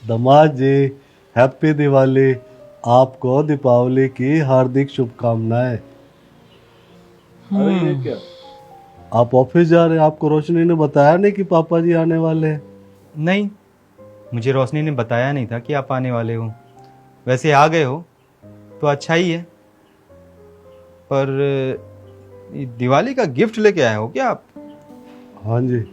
दामाद जी, हैप्पी दिवाली। आपको दीपावली की हार्दिक शुभकामनाएं। अरे ये क्या, आप ऑफिस जा रहे हैं? आपको रोशनी ने बताया नहीं कि पापा जी आने वाले हैं? नहीं, मुझे रोशनी ने बताया नहीं था कि आप आने वाले हो। वैसे आ गए हो तो अच्छा ही है, पर ये दिवाली का गिफ्ट लेके आए हो क्या आप? हाँ जी।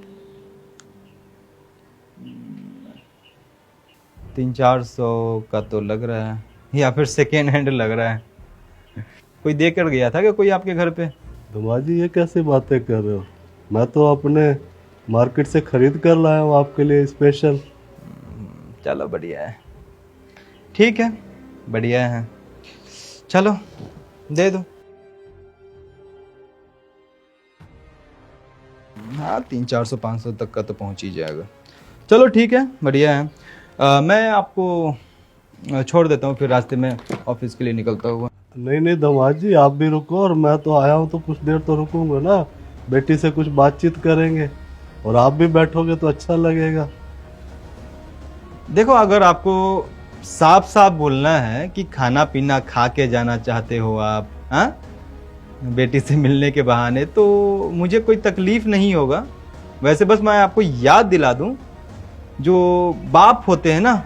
300-400 का तो लग रहा है, या फिर सेकेंड हैंड लग रहा है। कोई दे कर गया था क्या कोई आपके घर पे? दामाद जी, ये कैसी बातें कर रहे हो? मैं तो अपने मार्केट से खरीद कर लाया हूँ आपके लिए स्पेशल। चलो बढ़िया है, ठीक है, बढ़िया है। चलो दे दो। हाँ, 300-400-500 तक का तो पहुंच ही जाएगा। चलो ठीक है, बढ़िया है। मैं आपको छोड़ देता हूँ, फिर रास्ते में ऑफिस के लिए निकलता हुआ। नहीं नहीं दामाद जी, आप भी रुको, और मैं तो आया हूँ तो कुछ देर तो रुकूंगा ना। बेटी से कुछ बातचीत करेंगे, और आप भी बैठोगे तो अच्छा लगेगा। देखो, अगर आपको साफ साफ बोलना है कि खाना पीना खा के जाना चाहते हो आप, हाँ, बेटी से मिलने के बहाने, तो मुझे कोई तकलीफ नहीं होगा। वैसे बस मैं आपको याद दिला दूं, जो बाप होते हैं ना,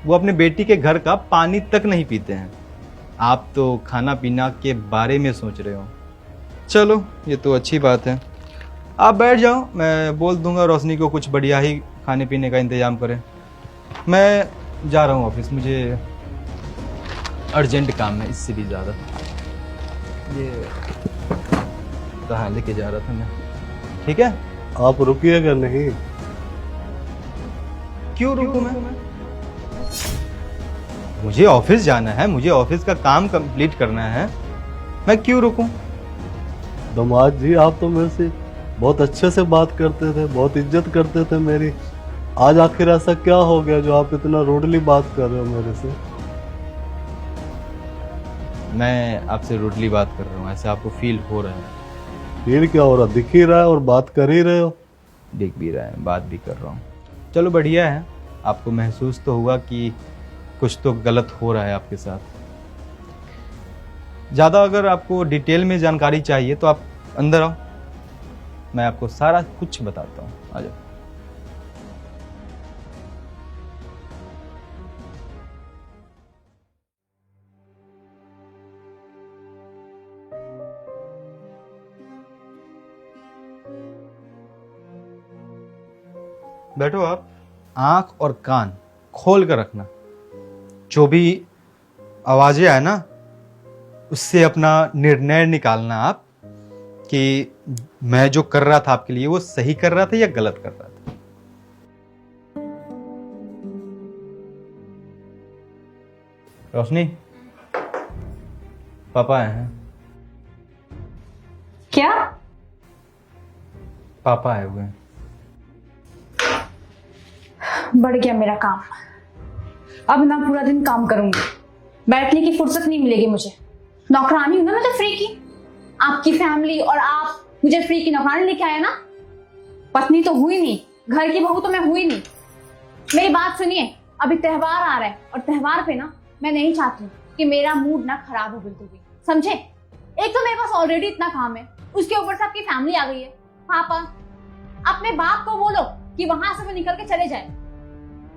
वो अपने बेटी के घर का पानी तक नहीं पीते हैं। आप तो खाना पीना के बारे में सोच रहे हो। चलो, ये तो अच्छी बात है। आप बैठ जाओ, मैं बोल दूंगा रोशनी को कुछ बढ़िया ही खाने पीने का इंतजाम करें। मैं जा रहा हूँ ऑफिस, मुझे अर्जेंट काम है इससे भी ज़्यादा। ये कहाँ लेके जा रहा था मैं? ठीक है, आप रुकिएगा नहीं? क्यों रुकूं मैं? मुझे ऑफिस जाना है, मुझे ऑफिस का काम कंप्लीट करना है, मैं क्यों रुकूं? दामाद जी, आप तो मेरे से बहुत अच्छे से बात करते थे, बहुत इज्जत करते थे मेरी। आज आखिर ऐसा क्या हो गया जो आप इतना रूडली बात कर रहे हो मेरे से? मैं आपसे रूडली बात कर रहा हूँ, ऐसा आपको फील हो रहा है? फील क्या हो रहा, दिख ही रहा है, और बात कर ही रहे हो। दिख भी रहा है, बात भी कर रहा हूँ। चलो बढ़िया है, आपको महसूस तो हुआ कि कुछ तो गलत हो रहा है आपके साथ। ज़्यादा अगर आपको डिटेल में जानकारी चाहिए तो आप अंदर आओ, मैं आपको सारा कुछ बताता हूँ। आ जाओ। बैठो आप। आंख और कान खोल कर रखना, जो भी आवाजें आए ना, उससे अपना निर्णय निकालना आप कि मैं जो कर रहा था आपके लिए वो सही कर रहा था या गलत कर रहा था। रोशनी, पापा आए हैं। क्या? पापा आए हुए हैं। बढ़ गया मेरा काम। अब ना पूरा दिन काम करूंगी, बैठने की फुर्सत नहीं मिलेगी मुझे। नौकरानी हूं ना मैं तो फ्री की। आपकी फैमिली और आप मुझे फ्री की नौकरानी लेके आया ना। पत्नी तो हुई नहीं, घर की बहू तो मैं हुई नहीं। मेरी बात सुनिए, अभी त्योहार आ रहा है, और त्योहार पे ना मैं नहीं चाहती हूँ कि मेरा मूड ना खराब हो बिल्कुल भी, समझे? एक तो मेरे पास ऑलरेडी इतना काम है, उसके ऊपर से आपकी फैमिली आ गई है। पापा, अपने बाप को बोलो कि वहां से वो निकल के चले जाए।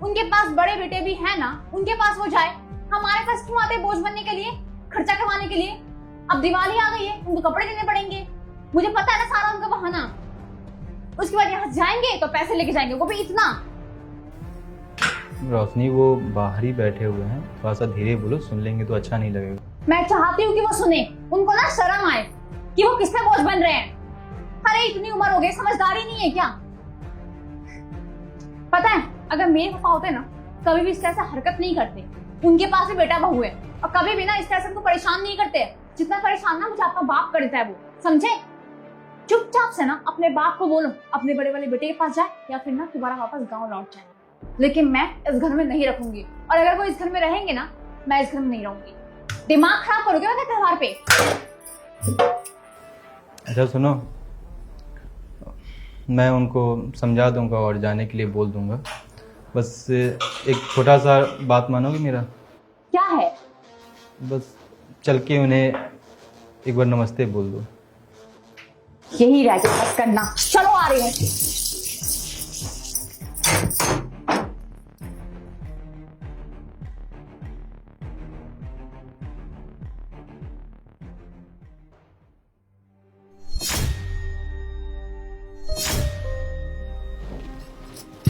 उनके पास बड़े बेटे भी है ना, उनके पास वो जाए। हमारे पास क्यों आते बोझ बनने के लिए, खर्चा कमाने के लिए? अब दिवाली आ गई है, उनको कपड़े देने पड़ेंगे। मुझे पता है ना सारा उनका बहाना। उसके बाद यहाँ जाएंगे तो पैसे लेके जाएंगे, वो भी इतना। रोशनी, वो बाहर ही बैठे हुए हैं, थोड़ा सा धीरे बोलो, सुन लेंगे तो अच्छा नहीं लगेगा। मैं चाहती हूँ कि वो सुने, उनको ना शर्म आए कि वो किस पे बोझ बन रहे हैं। अरे इतनी उम्र हो गई, समझदारी नहीं है क्या? पता है, अगर मेरे पापा होते ना, कभी भी इस तरह से हरकत नहीं करते। उनके पास भी बेटा बहू है, और कभी भी ना इस तरह से उनको परेशान नहीं करते। जितना परेशान ना मुझे आपका बाप करता है वो, समझे? चुपचाप से ना अपने बाप को बोलो अपने बड़े वाले बेटे के पास जाए, या फिर ना दोबारा वापस गांव लौट जाए। लेकिन मैं इस घर में नहीं रखूंगी, और अगर वो इस घर में रहेंगे ना, मैं इस घर में नहीं रहूंगी। दिमाग खराब करोगे ना त्योहार पे। अच्छा सुनो, मैं उनको समझा दूंगा और जाने के लिए बोल दूंगा। बस एक छोटा सा बात मानोगे मेरा? क्या है? बस चल के उन्हें एक बार नमस्ते बोल दो। यही रह गया बस करना। चलो आ रही हूँ।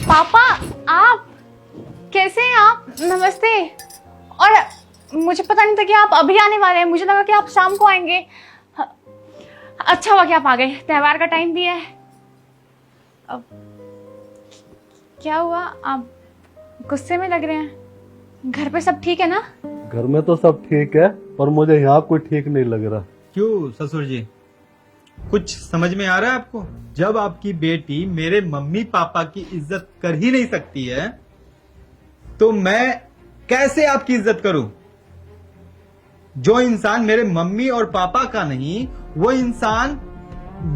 पापा, आप कैसे हैं? आप नमस्ते। और मुझे पता नहीं था कि आप अभी आने वाले हैं, मुझे लगा कि आप शाम को आएंगे। अच्छा हुआ कि आप आ गए, त्योहार का टाइम भी है। अब क्या हुआ, आप गुस्से में लग रहे हैं? घर पे सब ठीक है ना? घर में तो सब ठीक है, पर मुझे यहाँ कोई ठीक नहीं लग रहा। क्यों ससुर जी, कुछ समझ में आ रहा है आपको? जब आपकी बेटी मेरे मम्मी पापा की इज्जत कर ही नहीं सकती है तो मैं कैसे आपकी इज्जत करूं? जो इंसान मेरे मम्मी और पापा का नहीं, वो इंसान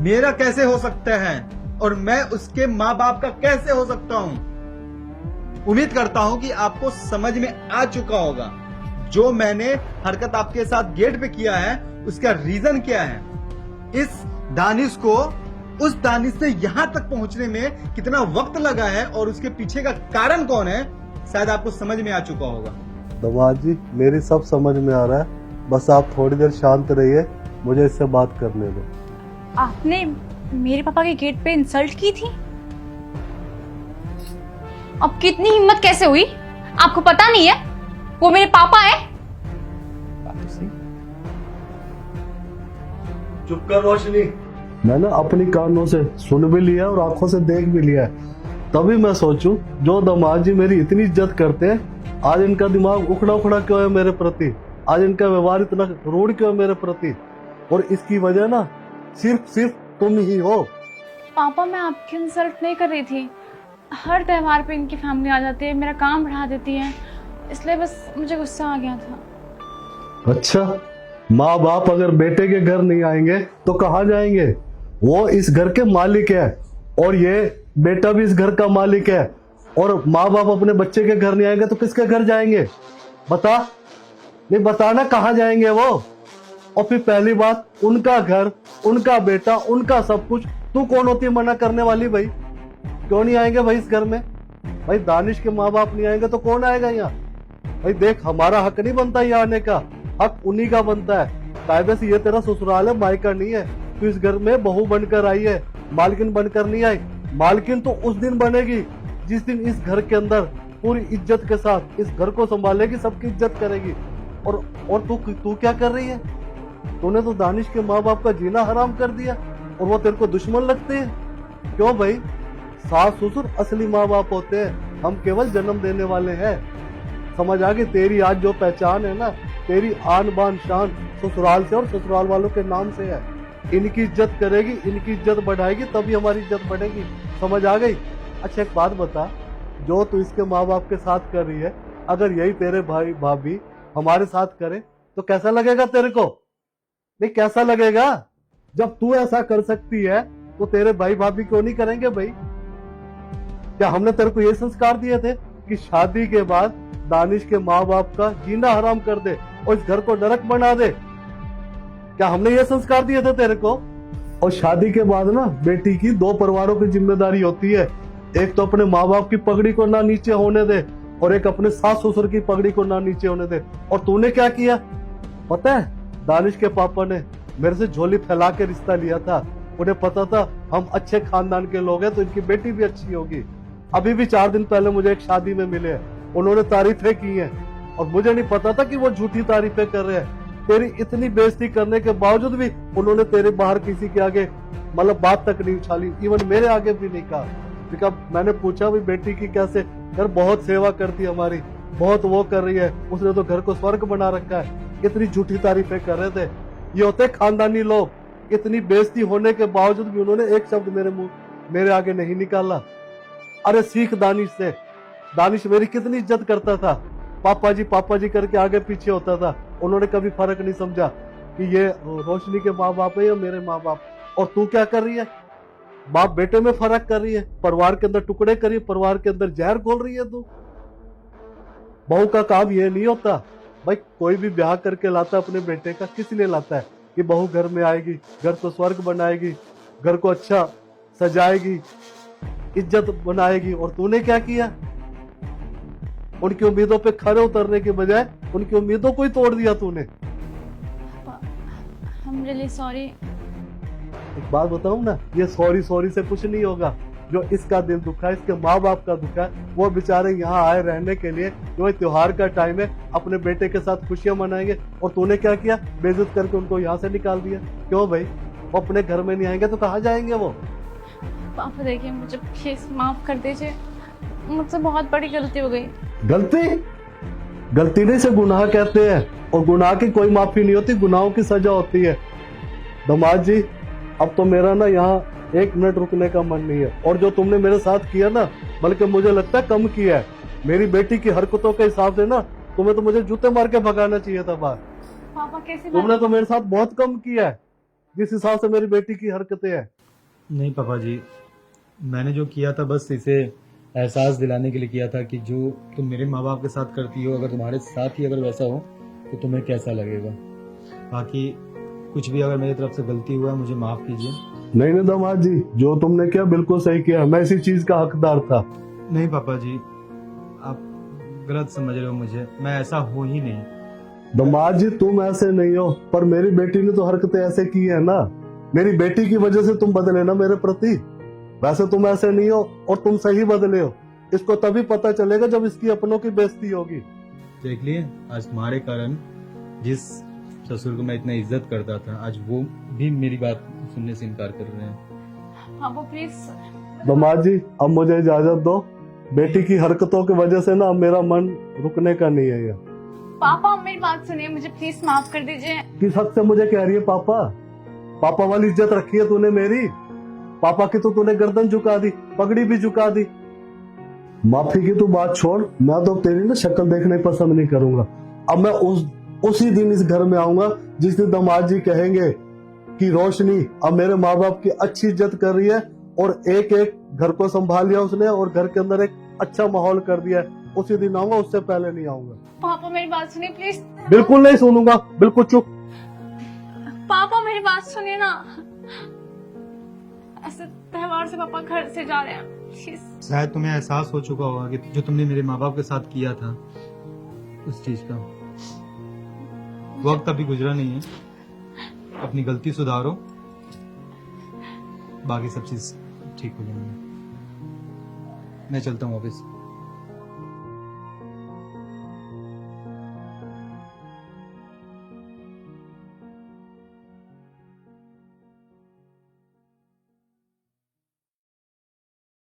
मेरा कैसे हो सकता है? और मैं उसके माँ बाप का कैसे हो सकता हूं? उम्मीद करता हूं कि आपको समझ में आ चुका होगा जो मैंने हरकत आपके साथ गेट पे किया है उसका रीजन क्या है। इस दानिश को उस दानिश से यहां तक पहुंचने में कितना वक्त लगा है और उसके पीछे का कारण कौन है, शायद आपको समझ में आ चुका होगा। दामाद जी, मेरी सब समझ में आ रहा है, बस आप थोड़ी देर शांत रहिए, मुझे इससे बात करने दो। आपने मेरे पापा के गेट पे इंसल्ट की थी? अब कितनी हिम्मत कैसे हुई? आपको पता नहीं है वो मेरे पापा है? चुप कर रोशनी। मैंने अपनी कानों से सुन भी लिया और आंखों से देख भी लिया है, तभी मैं सोचूं जो दामाद जी मेरी इतनी इज्जत करते हैं, आज इनका दिमाग उखड़ा उखड़ा क्यों है मेरे प्रति? आज इनका व्यवहार इतना रूढ़ क्यों है मेरे प्रति? और इसकी वजह ना सिर्फ तुम ही हो। पापा, मैं आपकी इंसल्ट नहीं कर रही थी। हर त्योहार पे इनकी फैमिली आ जाती है, मेरा काम बढ़ा देती है, इसलिए बस मुझे गुस्सा आ गया था। अच्छा, माँ बाप अगर बेटे के घर नहीं आएंगे तो कहाँ जाएंगे? वो इस घर के मालिक है और ये बेटा भी इस घर का मालिक है, और माँ बाप अपने बच्चे के घर नहीं आएंगे तो किसके घर जाएंगे? बता, नहीं बताना कहाँ जाएंगे वो? और फिर पहली बात, उनका घर, उनका बेटा, उनका सब कुछ, तू कौन होती है मना करने वाली? भाई क्यों नहीं आएंगे भाई इस घर में? भाई दानिश के माँ बाप नहीं आएंगे तो कौन आएगा यहाँ? भाई देख, हमारा हक नहीं बनता यहाँ आने का, हक उन्हीं का बनता है। कायदे से ये तेरा ससुराल है, मायका नहीं है। तू इस घर में बहू बनकर आई है, मालकिन बनकर नहीं आई। मालकिन तो उस दिन बनेगी जिस दिन इस घर के अंदर पूरी इज्जत के साथ इस घर को संभालेगी, सबकी इज्जत करेगी। और तू क्या कर रही है? तूने तो दानिश के माँ बाप का जीना हराम कर दिया और वो तेरे को दुश्मन लगते हैं। क्यों भाई? सास ससुर असली माँ बाप होते हैं, हम केवल जन्म देने वाले हैं। समझ आ गई? तेरी आज जो पहचान है ना, तेरी आन बान शान ससुराल से और ससुराल वालों के नाम से है। इनकी इज्जत करेगी, इनकी इज्जत बढ़ाएगी, तभी हमारी इज्जत बढ़ेगी। समझ आ गई? अच्छा एक बात बता, जो तू इसके माँ बाप के साथ कर रही है, अगर यही तेरे भाई भाभी हमारे साथ करें तो कैसा लगेगा तेरे को? नहीं कैसा लगेगा? जब तू ऐसा कर सकती है तो तेरे भाई भाभी क्यों नहीं करेंगे भाई? क्या हमने तेरे को ये संस्कार दिए थे कि शादी के बाद दानिश के माँ बाप का जीना हराम कर दे और इस घर को नरक बना दे? क्या हमने ये संस्कार दिए थे तेरे को? और शादी के बाद ना बेटी की दो परिवारों की जिम्मेदारी होती है, एक तो अपने माँ बाप की पगड़ी को ना नीचे होने दे और एक अपने सास ससुर की पगड़ी को ना नीचे होने दे। और तूने क्या किया पता है? दानिश के पापा ने मेरे से झोली फैला के रिश्ता लिया था। उन्हें पता था हम अच्छे खानदान के लोग हैं तो इनकी बेटी भी अच्छी होगी। अभी भी 4 दिन पहले मुझे एक शादी में मिले हैं, उन्होंने तारीफें की हैं और मुझे नहीं पता था कि वो झूठी तारीफें कर रहे हैं। तेरी इतनी बेइज्जती करने के बावजूद भी उन्होंने तेरे बाहर किसी के आगे मतलब बात तक नहीं उछाली, इवन मेरे आगे भी नहीं कहा। बिकॉज मैंने पूछा भी बेटी की कैसे, यार बहुत सेवा करती है हमारी, बहुत वो कर रही है, उसने तो घर को स्वर्ग बना रखा है। इतनी झूठी तारीफें कर रहे थे। ये होते खानदानी लोग। इतनी बेइज्जती होने के बावजूद भी उन्होंने एक शब्द मेरे आगे नहीं निकाला। अरे सीख दानिश से। दानिश मेरी कितनी इज्जत करता था, पापा जी करके आगे पीछे होता था। उन्होंने कभी फर्क नहीं समझा कि ये रोशनी के माँ बाप है या मेरे माँ बाप। और तू क्या कर रही है? बाप बेटे में फर्क कर रही है, परिवार के अंदर टुकड़े करी, परिवार के अंदर जहर घोल रही है तू। बहू का काम ये नहीं होता भाई, कोई भी ब्याह करके लाता अपने बेटे का किस लिए लाता है कि बहू घर में आएगी, घर को स्वर्ग बनाएगी, घर को अच्छा सजाएगी, इज्जत बनाएगी। और तूने क्या किया? उनकी उम्मीदों पे खरे उतरने के बजाय उनकी उम्मीदों को ही तोड़ दिया तूने। I'm really sorry. एक बात बताऊं ना, ये सॉरी सॉरी से कुछ नहीं होगा। जो इसका दिल दुखा है, इसके माँ बाप का दुखा है, वो बेचारे यहाँ आए रहने के लिए, जो त्योहार का टाइम है, अपने बेटे के साथ खुशियां मनाएंगे। और तूने क्या किया? बेइज्जत करके उनको यहाँ से निकाल दिया। क्यों भाई? वो अपने घर में नहीं आएंगे तो कहाँ जाएंगे वो? पापा देखिए, मुझे प्लीज माफ कर दीजिए, मुझसे बहुत बड़ी गलती हो गई। गलती नहीं से गुनाह कहते हैं, और गुनाह की कोई माफी नहीं होती, गुनाहों की सजा होती है। दामाद जी, अब तो मेरा ना यहाँ 1 मिनट रुकने का मन नहीं है। और जो तुमने मेरे साथ किया ना, बल्कि मुझे लगता है कम किया है। मेरी बेटी की हरकतों के हिसाब से ना तुम्हें तो मुझे जूते मार के भगाना चाहिए था बाहर। पापा कैसे तुमने तो मेरे साथ बहुत कम किया है जिस हिसाब से मेरी बेटी की हरकतें हैं। नहीं पापा जी, मैंने जो किया था बस इसे एहसास दिलाने के लिए किया था कि जो तुम मेरे माँ बाप के साथ करती हो, अगर तुम्हारे साथ ही अगर वैसा हो तो तुम्हें कैसा लगेगा। बाकी कुछ भी अगर मेरी तरफ से गलती हुआ है, मुझे माफ कीजिए। नहीं दामाद जी, जो तुमने किया बिल्कुल सही किया, मैं इसी चीज का हकदार था। नहीं पापा जी, आप गलत समझ रहे हो मुझे, मैं ऐसा हो ही नहीं। दामाद जी, तुम ऐसे नहीं हो, पर मेरी बेटी ने तो हरकतें ऐसे की है ना। मेरी बेटी की वजह से तुम बदले ना मेरे प्रति। वैसे तुम ऐसे नहीं हो, और तुम सही बदले हो। इसको तभी पता चलेगा जब इसकी अपनों की बेइज्जती होगी। देख लिए, आज तुम्हारे कारण जिस ससुर को मैं इतना इज्जत करता था, आज वो भी मेरी बात सुनने से इनकार कर रहे हैं। पापा प्लीज। दामाद जी, अब मुझे इजाजत दो। बेटी की हरकतों की वजह से ना मेरा मन रुकने का नहीं है यहाँ। पापा मेरी बात सुनिए, मुझे प्लीज माफ कर दीजिए। किस हक से मुझे कह रही है पापा? पापा वाली इज्जत रखी है तूने मेरी? पापा की तो तूने गर्दन झुका दी, पगड़ी भी झुका दी। माफी की तो बात छोड़, मैं तो तेरी ना शक्ल देखने पसंद नहीं करूंगा। अब मैं उसी दिन इस घर में आऊंगा जिस दिन दामाद जी कहेंगे कि रोशनी अब मेरे माँ बाप की अच्छी इज्जत कर रही है, और एक एक घर को संभाल लिया उसने, और घर के अंदर एक अच्छा माहौल कर दिया है। उसी दिन आऊंगा, उससे पहले नहीं आऊंगा। पापा मेरी बात सुनिए प्लीज। बिल्कुल नहीं सुनूंगा, बिल्कुल चुप। पापा मेरी बात सुनिए ना, ऐसे त्योहार से पापा घर से जा रहे हैं, प्लीज। शायद तुम्हें एहसास हो चुका होगा कि जो तुमने मेरे माँ बाप के साथ किया था, उस चीज का वक्त अभी गुजरा नहीं है। अपनी गलती सुधारो, बाकी सब चीज ठीक हो जाएगी। मैं चलता हूँ ऑफिस।